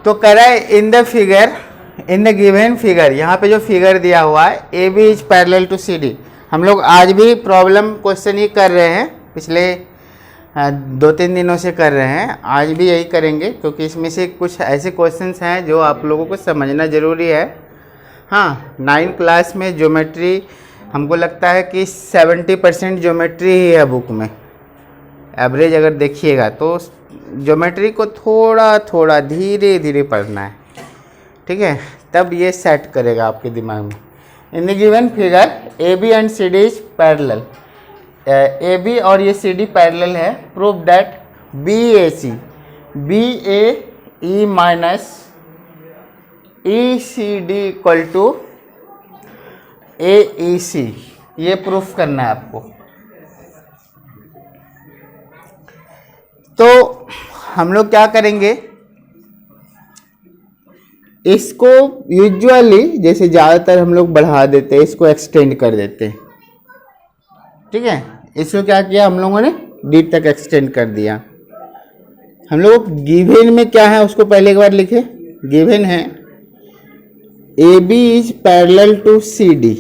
तो कह रहा है इन द गिवन फिगर, यहाँ पे जो फिगर दिया हुआ है A B is parallel to C D. हम लोग आज भी प्रॉब्लम क्वेश्चन ही कर रहे हैं, पिछले 2-3 दिनों से कर रहे हैं, आज भी यही करेंगे क्योंकि इसमें से कुछ ऐसे क्वेश्चंस हैं जो आप लोगों को समझना ज़रूरी है। हाँ, 9th क्लास में ज्योमेट्री हमको लगता है कि 70% ज्योमेट्री ही है बुक में, एवरेज अगर देखिएगा तो ज्योमेट्री को थोड़ा थोड़ा धीरे धीरे पढ़ना है, ठीक है, तब ये सेट करेगा आपके दिमाग में। In the given figure A B and C D is parallel, A B और ये सी डी पैरेलल है। Prove that B A C, B A E minus E C D equal to A E C, ये proof करना है आपको। तो हम लोग क्या करेंगे, इसको यूजुअली जैसे ज़्यादातर हम लोग बढ़ा देते हैं, इसको एक्सटेंड कर देते हैं, ठीक है। इसको क्या किया हम लोगों ने, डी तक एक्सटेंड कर दिया। हम लोग गिवन में क्या है उसको पहले एक बार लिखे। गिवन है A B is parallel to C D.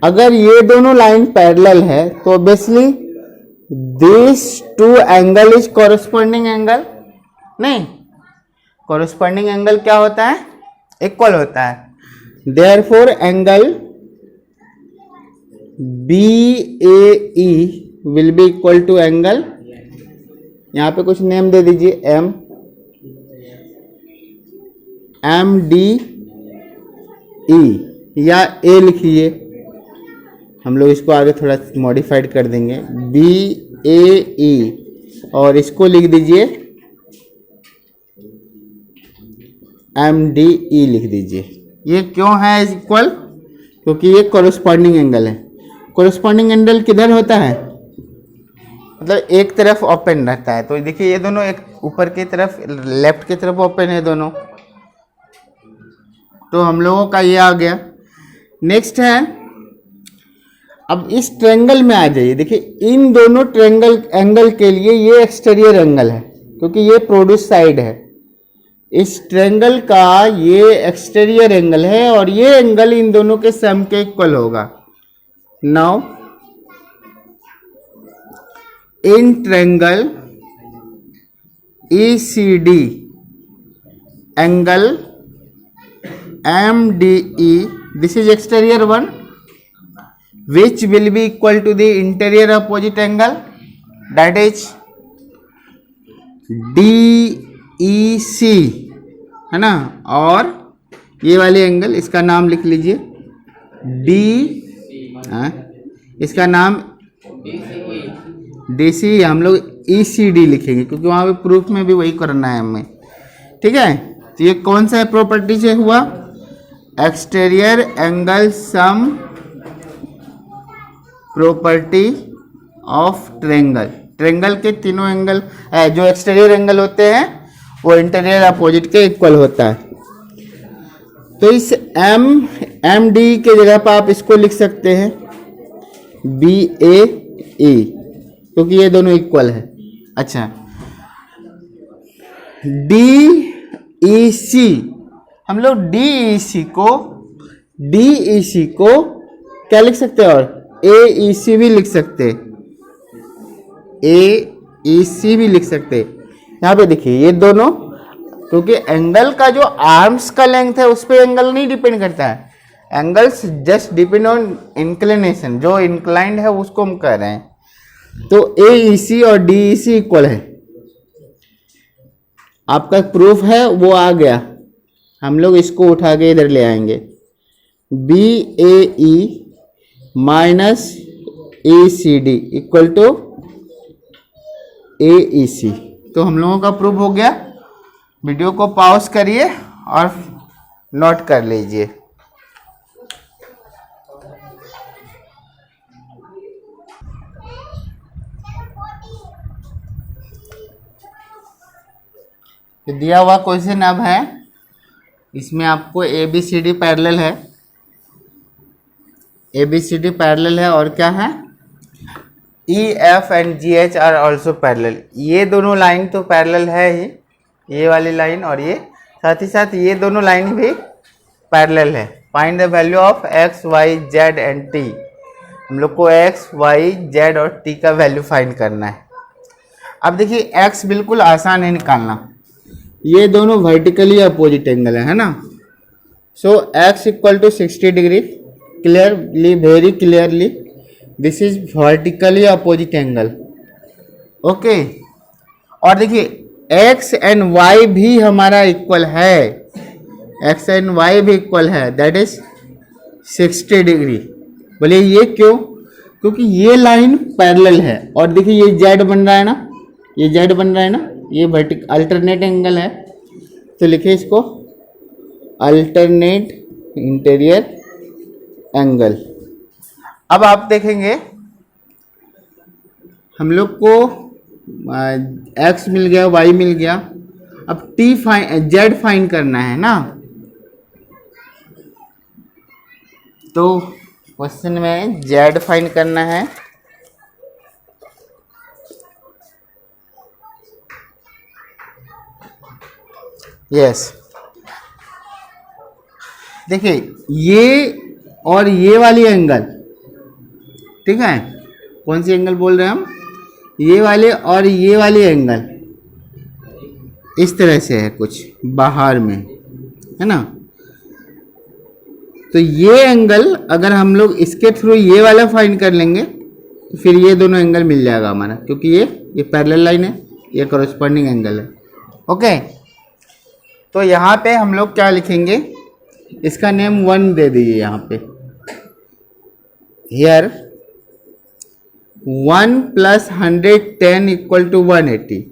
अगर ये दोनों लाइन पैरेलल है तो obviously this two angle is corresponding angle, नहीं, कॉरस्पॉन्डिंग एंगल क्या होता है, इक्वल होता है। Therefore angle B A E will be equal to angle, यहाँ पे कुछ नेम दे दीजिए, एम डी ई या ए लिखिए, हम लोग इसको आगे थोड़ा मॉडिफाइड कर देंगे, बी ए ई, और इसको लिख दीजिए एम डी ई लिख दीजिए। ये क्यों है इक्वल, क्योंकि ये कॉरस्पॉन्डिंग एंगल है। कॉरस्पॉन्डिंग एंगल किधर होता है, मतलब एक तरफ ओपन रहता है। तो देखिए ये दोनों एक ऊपर की तरफ, लेफ्ट की तरफ ओपन है दोनों, तो हम लोगों का ये आ गया। नेक्स्ट है, अब इस ट्रायंगल में आ जाइए। देखिए इन दोनों ट्रायंगल एंगल के लिए ये एक्सटीरियर एंगल है क्योंकि ये प्रोड्यूस साइड है। इस ट्रायंगल का ये एक्सटीरियर एंगल है और ये एंगल इन दोनों के सम के इक्वल होगा। Now in triangle E C D angle M D E, this is exterior one, which will be equal to the interior opposite angle, that is DEC, है ना। और ये वाले एंगल, इसका नाम लिख लीजिए D, इसका नाम DC, हम लोग ECD लिखेंगे क्योंकि वहाँ पे प्रूफ में भी वही करना है हमें, ठीक है। तो ये कौन सा प्रॉपर्टी से हुआ, exterior angle sum property of triangle. Triangle के तीनों एंगल जो एक्सटीरियर एंगल होते हैं वो इंटीरियर अपोजिट के इक्वल होता है। तो इस एम डी के जगह पर आप इसको लिख सकते हैं बी ए ई, क्योंकि ये दोनों इक्वल है। अच्छा, डी ई सी, हम लोग डी ई सी को क्या लिख सकते हैं, और ए ई सी भी लिख सकते, ए ई सी भी लिख सकते। यहाँ पे देखिए ये दोनों, क्योंकि एंगल का जो आर्म्स का लेंथ है उस पर एंगल नहीं डिपेंड करता है, angles just depend on inclination, जो इंक्लाइंड है उसको हम कह रहे हैं। तो ए ई सी और डी ई सी इक्वल है, आपका प्रूफ है वो आ गया। हम लोग इसको उठा के इधर ले आएंगे, B A E minus A C D equal to A E C. तो हम लोगों का प्रूफ हो गया। वीडियो को पॉज करिए और नोट कर लीजिए। तो दिया हुआ क्वेश्चन अब है, इसमें आपको A B C D parallel है, A B C D parallel है, और क्या है, E F and G H are also parallel. ये दोनों लाइन तो पैरेलल है ही, ये वाली लाइन और ये साथ ही साथ ये दोनों लाइन भी पैरेलल है। Find the value of X Y Z and T. हम लोग को एक्स वाई जेड और टी का वैल्यू फाइंड करना है। अब देखिए एक्स बिल्कुल आसान है निकालना, ये दोनों वर्टिकली अपोजिट एंगल है ना। So X equal to 60 degree, clearly, very clearly this is vertically opposite angle. Okay, और देखिए एक्स एंड वाई भी हमारा इक्वल है, एक्स एंड वाई भी इक्वल है, दैट इज 60 डिग्री। बोले ये क्यों? क्योंकि ये लाइन पैरेलल है और देखिए ये जेड बन रहा है ना, ये जेड बन रहा है ना, ये वर्टिकल अल्टरनेट एंगल है, तो लिखिए इसको अल्टरनेट इंटीरियर एंगल। अब आप देखेंगे हम लोग को एक्स मिल गया, वाई मिल गया, अब टी फाइन जेड फाइन करना है ना। तो क्वेश्चन में जेड फाइन करना है। यस, देखिए ये और ये वाली एंगल, ठीक है, कौन सी एंगल बोल रहे हैं हम? ये वाले और ये वाली एंगल इस तरह से है कुछ बाहर में, है ना। तो ये एंगल अगर हम लोग इसके थ्रू ये वाला फाइंड कर लेंगे तो फिर ये दोनों एंगल मिल जाएगा हमारा, क्योंकि ये पैरेलल लाइन है, ये कॉरस्पॉन्डिंग एंगल है। ओके, तो यहाँ पे हम लोग क्या लिखेंगे, इसका नेम 1 दे दीजिए यहाँ पे। हियर 1 + 110 = 180।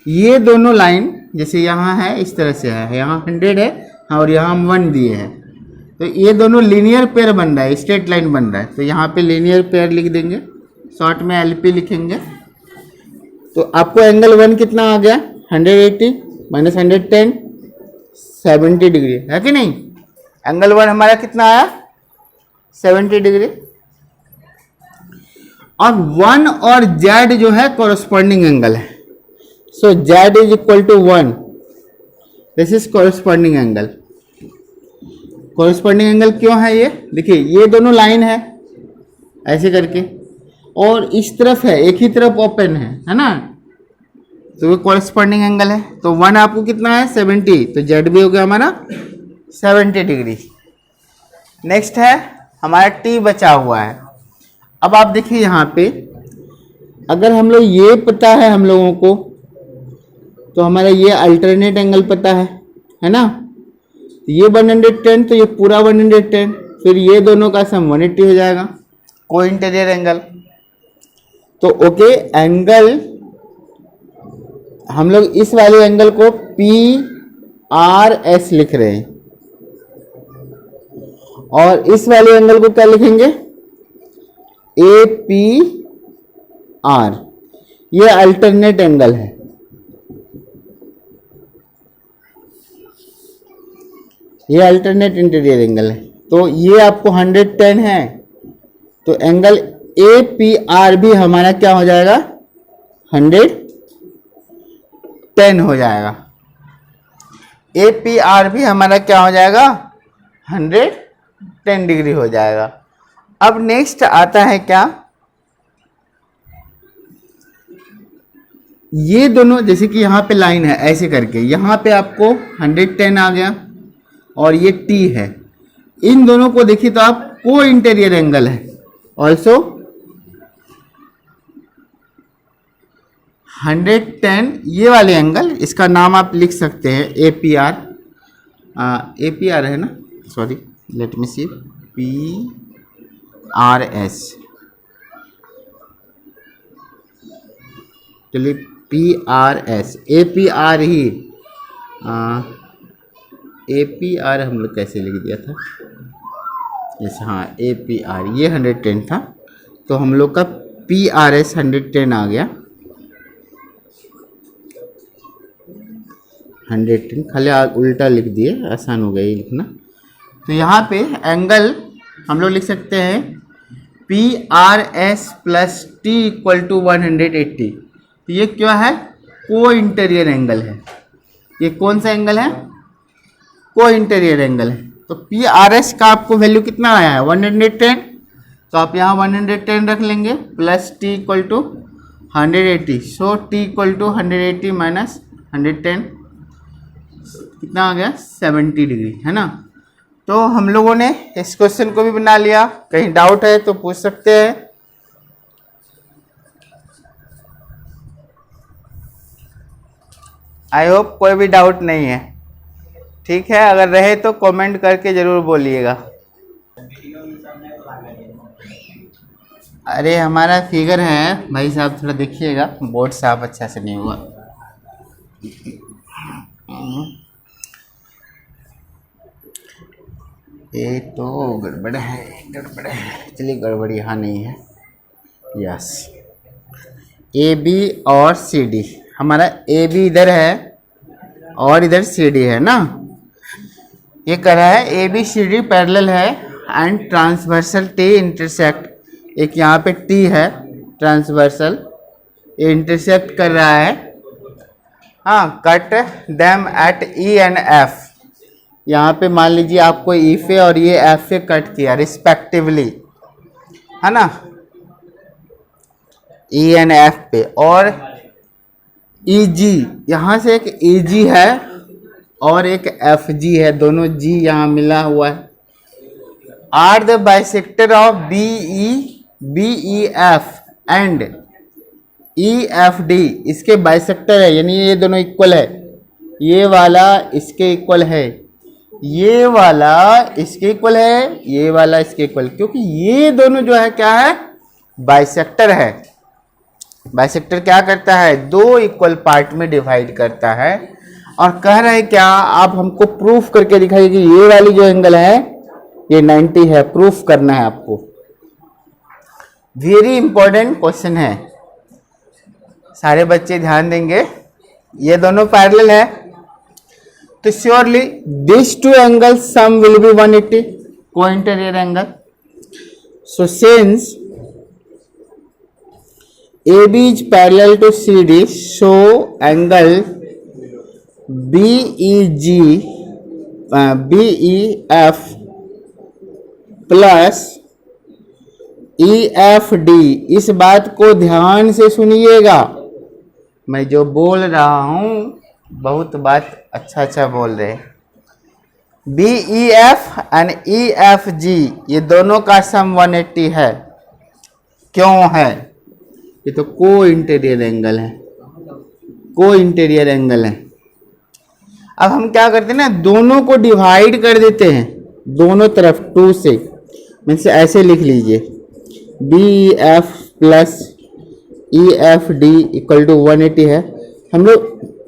ये दोनों लाइन जैसे यहाँ है इस तरह से है, यहाँ 100 है और यहाँ हम 1 दिए हैं, तो ये दोनों लीनियर पेयर बन रहा है, स्ट्रेट लाइन बन रहा है, तो यहाँ पे लीनियर पेयर लिख देंगे, शॉर्ट में LP लिखेंगे। तो आपको एंगल 1 कितना आ गया, 180 - 110 70 डिग्री, है कि नहीं। एंगल 1 हमारा कितना आया, 70 डिग्री। और 1 और जेड जो है कॉरस्पॉन्डिंग एंगल है, so Z is equal to 1, this is corresponding angle. Corresponding angle क्यों है ये, देखिए ये दोनों लाइन है ऐसे करके, और इस तरफ है, एक ही तरफ ओपन है ना, तो वो कॉरस्पॉन्डिंग एंगल है। तो 1 आपको कितना है, 70, तो जेड भी हो गया हमारा 70 डिग्री। नेक्स्ट है हमारा टी बचा हुआ है। अब आप देखिए यहाँ पे अगर हम लोग ये पता है हम लोगों को, तो हमारा ये अल्टरनेट एंगल पता है ना, ये 110, तो ये पूरा 110, फिर ये दोनों का सम 180 हो जाएगा, को इंटीरियर एंगल। तो ओके, एंगल हम लोग इस वाले एंगल को PRS लिख रहे हैं, और इस वाले एंगल को क्या लिखेंगे, APR। ये अल्टरनेट एंगल है, ये अल्टरनेट इंटीरियर एंगल है। तो ये आपको 110 है, तो एंगल APR भी हमारा क्या हो जाएगा, 110 हो जाएगा। APR भी हमारा क्या हो जाएगा, 110 डिग्री हो जाएगा। अब नेक्स्ट आता है क्या, ये दोनों जैसे कि यहाँ पे लाइन है ऐसे करके, यहाँ पे आपको 110 आ गया और ये T है, इन दोनों को देखिए तो आप को इंटीरियर एंगल है ऑल्सो 110, ये वाले एंगल, इसका नाम आप लिख सकते हैं APR, APR है ना, सॉरी लेट मी सी, PRS, चलिए PRS, APR ही, APR हम लोग कैसे लिख दिया था, यस हाँ APR, ये 110 था, तो हम लोग का PRS 110 आ गया, 110, खाली उल्टा लिख दिए, आसान हो गया ये लिखना। तो यहाँ पे एंगल हम लोग लिख सकते हैं PRS + T = 180। तो ये क्या है, को इंटीरियर एंगल है। ये कौन सा एंगल है, को इंटीरियर एंगल है। तो पी आर एस का आपको वैल्यू कितना आया है 110, तो आप यहाँ 110 रख लेंगे plus T equal to 180, so T equal to 180 minus 110 कितना आ गया 70 डिग्री, है ना। तो हम लोगों ने इस क्वेश्चन को भी बना लिया, कहीं डाउट है तो पूछ सकते हैं। आई होप कोई भी डाउट नहीं है, ठीक है। अगर रहे तो कमेंट करके जरूर बोलिएगा। अरे हमारा फिगर है भाई साहब, थोड़ा देखिएगा, बोर्ड साफ अच्छा से नहीं हुआ। ये तो गड़बड़ है, चलिए गड़बड़ यहाँ नहीं है। यस, ए बी और सी डी, हमारा ए बी इधर है और इधर सी डी है ना। ये कर रहा है A B C D parallel है एंड ट्रांसवर्सल टी इंटरसेक्ट, एक यहाँ पे टी है ट्रांसवर्सल, ये इंटरसेक्ट कर रहा है। हाँ, cut them at E and F, यहाँ पे मान लीजिए आपको ई पे और ये एफ पे कट किया रिस्पेक्टिवली, है ना, ई एंड एफ पे। और ई जी, यहाँ से एक ई जी है और एक एफ जी है, दोनों जी यहाँ मिला हुआ है। Are the bisector of B E F and E F D, इसके बाइसेक्टर है, यानी ये दोनों इक्वल है, ये वाला इसके इक्वल है, ये वाला इसके इक्वल है, ये वाला इसके इक्वल, क्योंकि ये दोनों जो है क्या है बाइसेक्टर है। बाइसेक्टर क्या करता है, दो इक्वल पार्ट में डिवाइड करता है। और कह रहे हैं क्या, आप हमको प्रूफ करके दिखाइए कि ये वाली जो एंगल है ये 90 है, प्रूफ करना है आपको। वेरी इंपॉर्टेंट क्वेश्चन है, सारे बच्चे ध्यान देंगे। ये दोनों पैरेलल है तो surely this two angle sum will be 180, co interior angle. So since AB is parallel to CD, so angle BEF plus EFD, इस बात को ध्यान से सुनिएगा, मैं जो बोल रहा हूं बहुत बात अच्छा बोल रहे हैं। BEF एंड EFG ये दोनों का सम 180 है, क्यों है, ये तो को इंटीरियर एंगल है, को इंटीरियर एंगल है। अब हम क्या करते हैं ना, दोनों को डिवाइड कर देते हैं दोनों तरफ 2 से, मीन्स ऐसे लिख लीजिए B F plus E F D equal to 180 है। हम लोग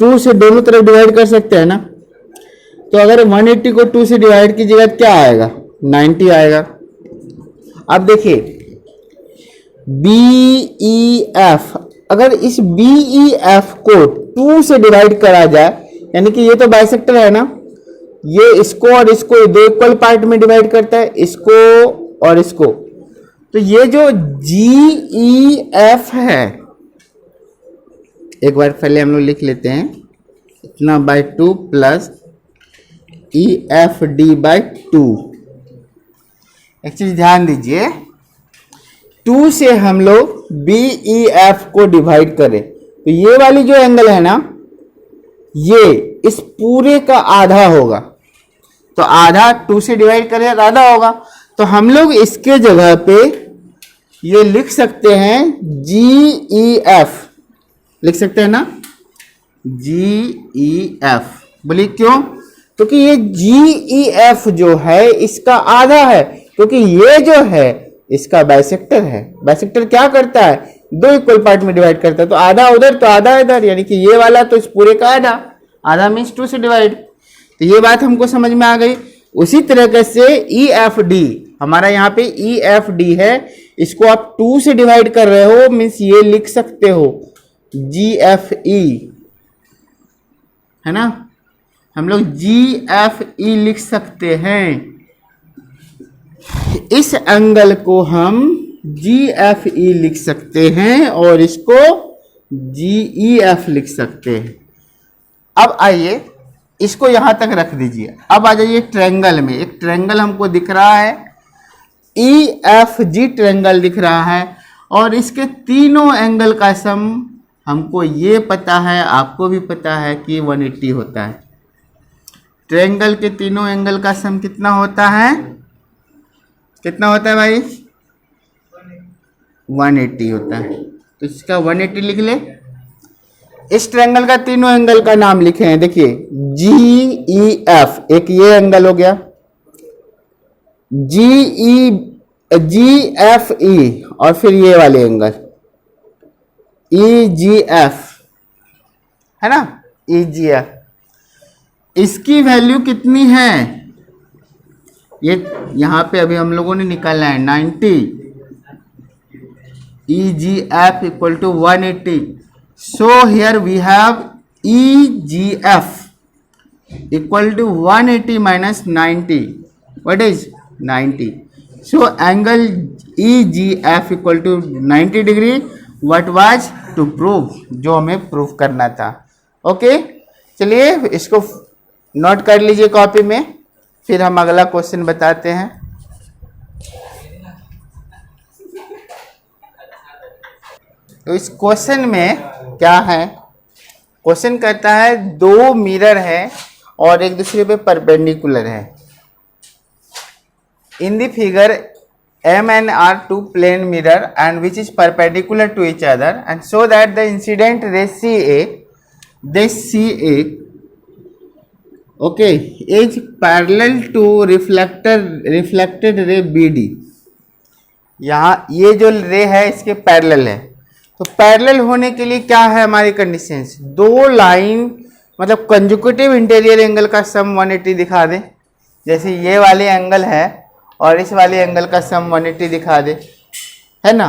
2 से दोनों तरफ डिवाइड कर सकते हैं ना, तो अगर 180 को 2 से डिवाइड कीजिएगा क्या आएगा 90 आएगा। अब देखिए BEF, अगर इस BEF को 2 से डिवाइड करा जाए, यानी कि ये तो बाइसेक्टर है ना, ये इसको और इसको दो इक्वल पार्ट में डिवाइड करता है, इसको और इसको, तो ये जो GEF है, एक बार पहले हम लोग लिख लेते हैं, इतना बाय 2 प्लस EFD बाय 2। एक चीज ध्यान दीजिए, 2 से हम लोग BEF को डिवाइड करें तो ये वाली जो एंगल है ना, ये इस पूरे का आधा होगा, तो आधा 2 से डिवाइड करें तो आधा होगा, तो हम लोग इसके जगह पे ये लिख सकते हैं GEF, लिख सकते हैं ना GEF। बोलिए क्यों, क्योंकि ये GEF जो है इसका आधा है, क्योंकि ये जो है इसका बाइसेक्टर है। बाइसेक्टर क्या करता है, दो इक्वल पार्ट में डिवाइड करता है, तो आधा उधर तो आधा इधर, यानी कि ये वाला तो इस पूरे का आधा, आधा मीन्स 2 से डिवाइड। तो ये बात हमको समझ में आ गई। उसी तरीके से EFD, हमारा यहाँ पे EFD है, इसको आप 2 से डिवाइड कर रहे हो, मीन्स ये लिख सकते हो GFE, है ना, हम लोग GFE लिख सकते हैं। इस एंगल को हम GFE लिख सकते हैं और इसको GEF लिख सकते हैं। अब आइए इसको यहां तक रख दीजिए। अब आ जाइए ट्रायंगल में। एक ट्रायंगल हमको दिख रहा है, EFG ट्रायंगल दिख रहा है, और इसके तीनों एंगल का सम हमको ये पता है, आपको भी पता है कि 180 होता है। ट्रायंगल के तीनों एंगल का सम कितना होता है? कितना होता है भाई? 180 होता है। तो इसका 180 लिख ले। इस ट्रायंगल का तीनों एंगल का नाम लिखे हैं, देखिए GEF, एक ये एंगल हो गया, GFE, और फिर ये वाले एंगल EGF, है ना, EGF। इसकी वैल्यू कितनी है? ये यहां पे अभी हम लोगों ने निकालना है 90, EGF equal to 180। So here we have EGF equal to 180 minus 90. What is 90? So angle EGF equal to 90 degree. What was to prove? जो हमें प्रूव करना था। ओके, चलिए इसको नोट कर लीजिए कॉपी में, फिर हम अगला क्वेश्चन बताते हैं। तो इस क्वेश्चन में क्या है? क्वेश्चन कहता है दो मिरर है और एक दूसरे पे परपेंडिकुलर है। In the figure M and R two plane mirror and which is perpendicular to each other, and so that the incident ray CA okay is parallel to reflected ray BD। यहाँ ये जो रे है इसके parallel है। तो parallel होने के लिए क्या है हमारी कंडीशंस? दो लाइन मतलब कंजुकेटिव इंटीरियर एंगल का सम 180 दिखा दे। जैसे ये वाले एंगल है और इस वाले एंगल का सम 180 दिखा दे, है ना।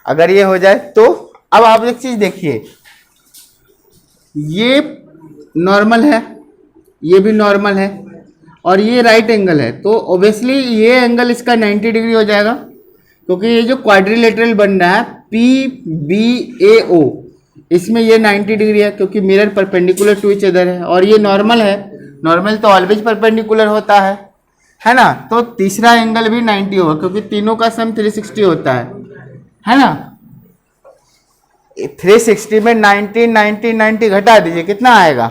अगर ये हो जाए तो अब आप एक चीज देखिए, ये नॉर्मल है, ये भी नॉर्मल है, और ये राइट एंगल है। तो ऑब्वियसली ये एंगल इसका 90 डिग्री हो जाएगा, क्योंकि ये जो क्वाड्रिलेटरल बन रहा है PBAO, इसमें ये 90 डिग्री है, क्योंकि mirror perpendicular to each other है। और ये नॉर्मल है, नॉर्मल तो ऑलवेज परपेंडिकुलर होता है ना। तो तीसरा एंगल भी 90 होगा, क्योंकि तीनों का सम 360 होता है ना। 360 में 90 90 90 घटा दीजिए, कितना आएगा?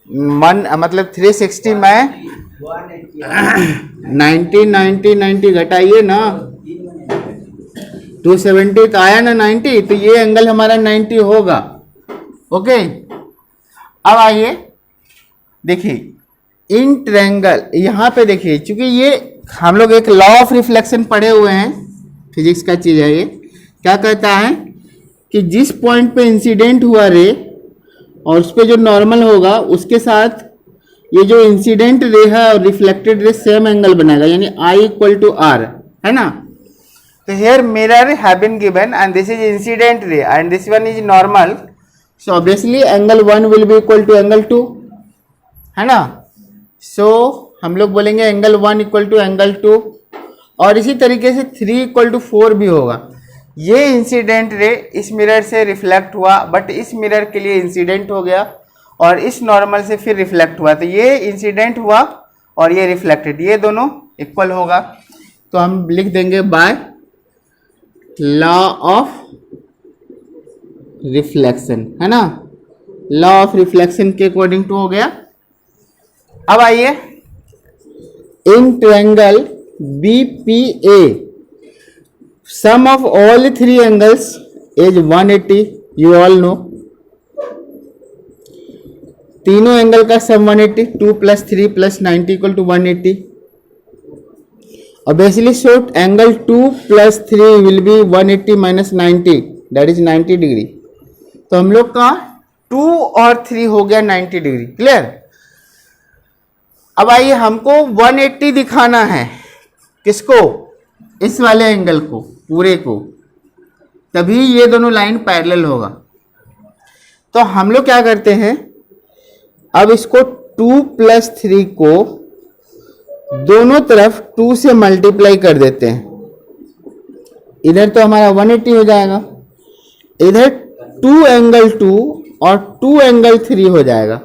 मतलब 360 में 90 90 90 घटाइए ना, 270 तो आया ना 90, तो ये एंगल हमारा 90 होगा। ओके, अब आइए देखिए इन ट्रायंगल, यहाँ पे देखिए, चूंकि ये हम लोग एक लॉ ऑफ रिफ्लेक्शन पढ़े हुए हैं, फिजिक्स का चीज है ये। क्या कहता है कि जिस पॉइंट पे इंसिडेंट हुआ रे और उस पे जो नॉर्मल होगा उसके साथ ये जो इंसिडेंट रे है और रिफ्लेक्टेड रे सेम एंगल बनाएगा, यानी I इक्वल टू R, है ना। तो here mirror have been given and this is incident ray and this one is normal, so obviously angle 1 will be equal to angle 2, है ना। so हम लोग बोलेंगे एंगल 1 इक्वल टू एंगल 2, और इसी तरीके से 3 इक्वल टू 4 भी होगा। ये इंसिडेंट रे इस मिरर से रिफ्लेक्ट हुआ, बट इस मिरर के लिए इंसिडेंट हो गया, और इस नॉर्मल से फिर रिफ्लेक्ट हुआ, तो ये इंसिडेंट हुआ और ये रिफ्लेक्टेड, ये दोनों इक्वल होगा। तो हम लिख देंगे बाय लॉ ऑफ रिफ्लेक्शन, है ना। लॉ ऑफ रिफ्लेक्शन के अकॉर्डिंग टू हो गया। अब आइए in triangle BPA sum of all 3 angles is 180, you all know. तीनों एंगल का sum 180, 2 + 3 + 90 equal to 180। Obviously, so angle 2 + 3 will be 180 minus 90, that is 90 degree. तो हम लोग का 2 और 3 हो गया 90 डिग्री, क्लियर। अब आइए हमको 180 दिखाना है, किसको? इस वाले एंगल को, पूरे को, तभी ये दोनों लाइन पैरेलल होगा। तो हम लोग क्या करते हैं, अब इसको 2 + 3 को दोनों तरफ 2 से मल्टीप्लाई कर देते हैं। इधर तो हमारा 180 हो जाएगा, इधर 2 एंगल 2 और 2 एंगल 3 हो जाएगा।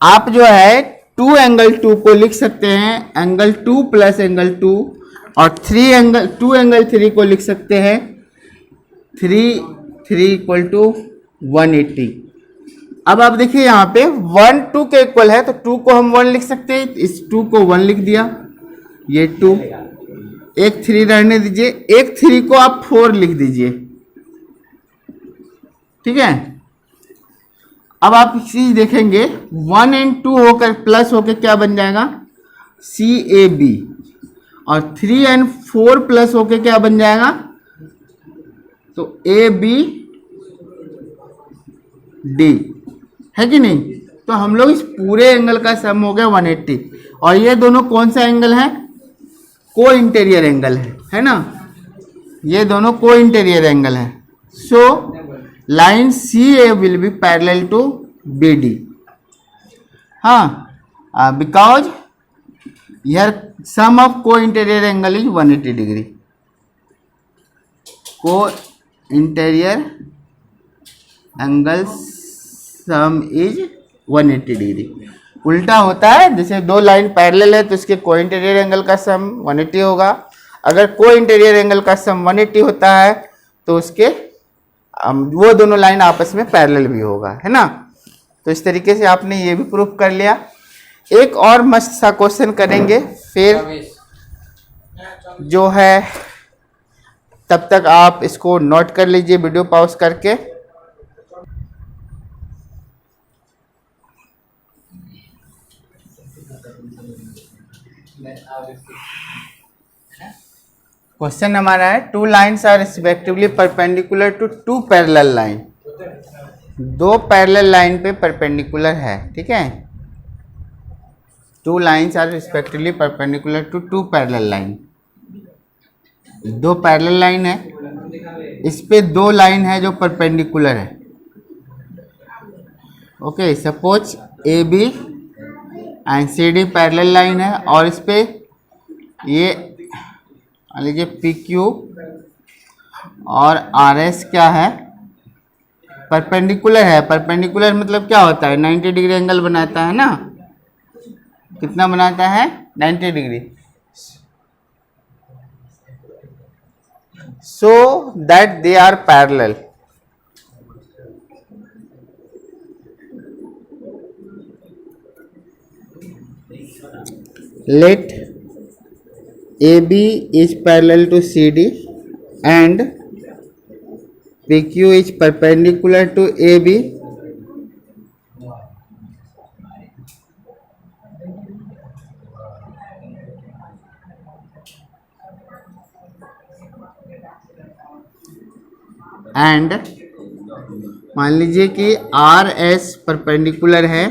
आप जो है 2 एंगल 2 को लिख सकते हैं एंगल 2 प्लस एंगल 2, और 2 एंगल 3 को लिख सकते हैं 3 इक्वल टू 180। अब आप देखिए यहाँ पे 1 2 के इक्वल है, तो 2 को हम 1 लिख सकते हैं, इस 2 को 1 लिख दिया, ये 2, एक 3 रहने दीजिए, एक 3 को आप 4 लिख दीजिए, ठीक है। अब आप चीज देखेंगे 1 एंड 2 होकर प्लस होकर क्या बन जाएगा, CAB, और 3 एंड 4 प्लस होकर क्या बन जाएगा, तो ABD, है कि नहीं। तो हम लोग इस पूरे एंगल का सम हो गया 180, और ये दोनों कौन सा एंगल है, को इंटीरियर एंगल है ना, ये दोनों को इंटीरियर एंगल है। So line CA will be parallel to BD, हाँ, because here sum of co interior angle is 180 degree, co interior angle sum is 180 degree. उल्टा होता है, जैसे दो लाइन पैरेलल है तो इसके को इंटीरियर एंगल का सम 180 होगा, अगर को इंटीरियर एंगल का सम 180 होता है तो उसके वो दोनों लाइन आपस में पैरेलल भी होगा, है ना। तो इस तरीके से आपने ये भी प्रूफ कर लिया। एक और मस्त सा क्वेश्चन करेंगे फिर जो है, तब तक आप इसको नोट कर लीजिए वीडियो पॉज करके। क्वेश्चन हमारा है 2 lines are respectively perpendicular to 2 parallel line, 2 parallel line पे परपेंडिकुलर है, ठीक है। 2 lines are respectively perpendicular to 2 parallel line, 2 parallel line है, इस पे 2 लाइन है जो परपेंडिकुलर है, okay. Suppose AB and CD parallel line है, और इस पे ये मान लीजिए PQ और RS क्या है, परपेंडिकुलर है। परपेंडिकुलर मतलब क्या होता है, 90 डिग्री एंगल बनाता है ना, कितना बनाता है, 90 degree. So that they are parallel, let AB is parallel to CD and PQ is perpendicular to AB, and मान लीजिए कि RS परपेंडिकुलर है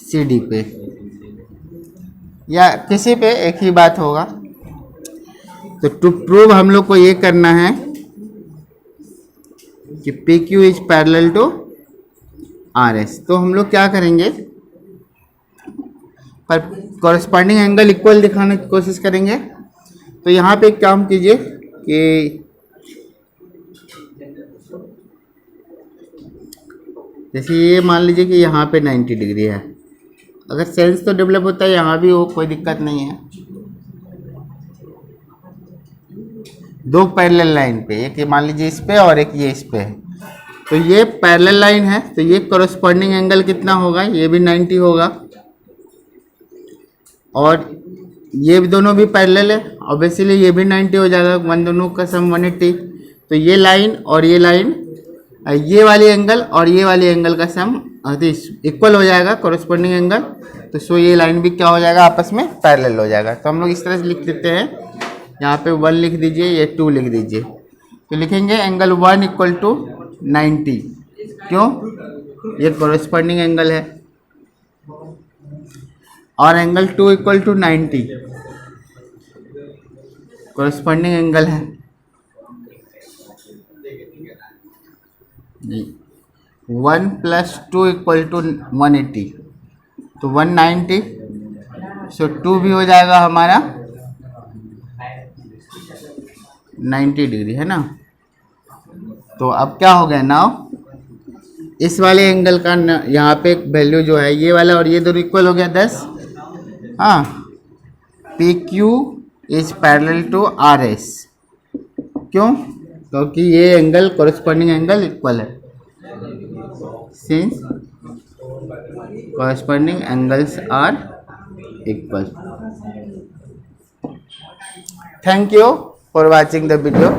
CD पे, या किसी पे एक ही बात होगा। तो टू प्रूव हम लोग को ये करना है कि PQ is parallel to RS, तो हम लोग क्या करेंगे, पर कॉरेस्पॉन्डिंग एंगल इक्वल दिखाने की कोशिश करेंगे। तो यहाँ पे एक काम कीजिए कि जैसे ये मान लीजिए कि यहाँ पे 90 डिग्री है, अगर सेंस तो डेवलप होता है यहाँ भी हो, कोई दिक्कत नहीं है। 2 पैरेलल लाइन पे, एक मान लीजिए इस पे और एक ये इस पे है, तो ये पैरेलल लाइन है, तो ये कॉरेस्पॉन्डिंग एंगल कितना होगा, ये भी 90 होगा, और ये भी दोनों भी पैरेलल है, ऑब्वियसली ये भी 90 हो जाएगा, वन दोनों का सम 180। तो ये लाइन और ये लाइन, ये वाली एंगल और ये वाली एंगल का सम इक्वल हो जाएगा, कॉरेस्पॉन्डिंग एंगल। तो सो ये लाइन भी क्या हो जाएगा, आपस में पैरेलल हो जाएगा। तो हम लोग इस तरह से लिख देते हैं, यहाँ पे 1 लिख दीजिए, ये 2 लिख दीजिए, तो लिखेंगे एंगल 1 इक्वल टू 90, क्यों, ये कॉरेस्पॉन्डिंग एंगल है, और angle 2 equal to 90 corresponding angle है। 1 + 2 इक्वल टू 180, तो 190, सो 2 भी हो जाएगा हमारा 90 डिग्री, है ना। तो अब क्या हो गया, नाउ इस वाले एंगल का यहाँ पे वैल्यू जो है ये वाला और ये दोनों इक्वल हो गया 10। हाँ, P Q is parallel to R S. क्यों? क्योंकि ये एंगल कॉरस्पॉन्डिंग एंगल इक्वल है, since corresponding angles are equal. Thank you for watching the video.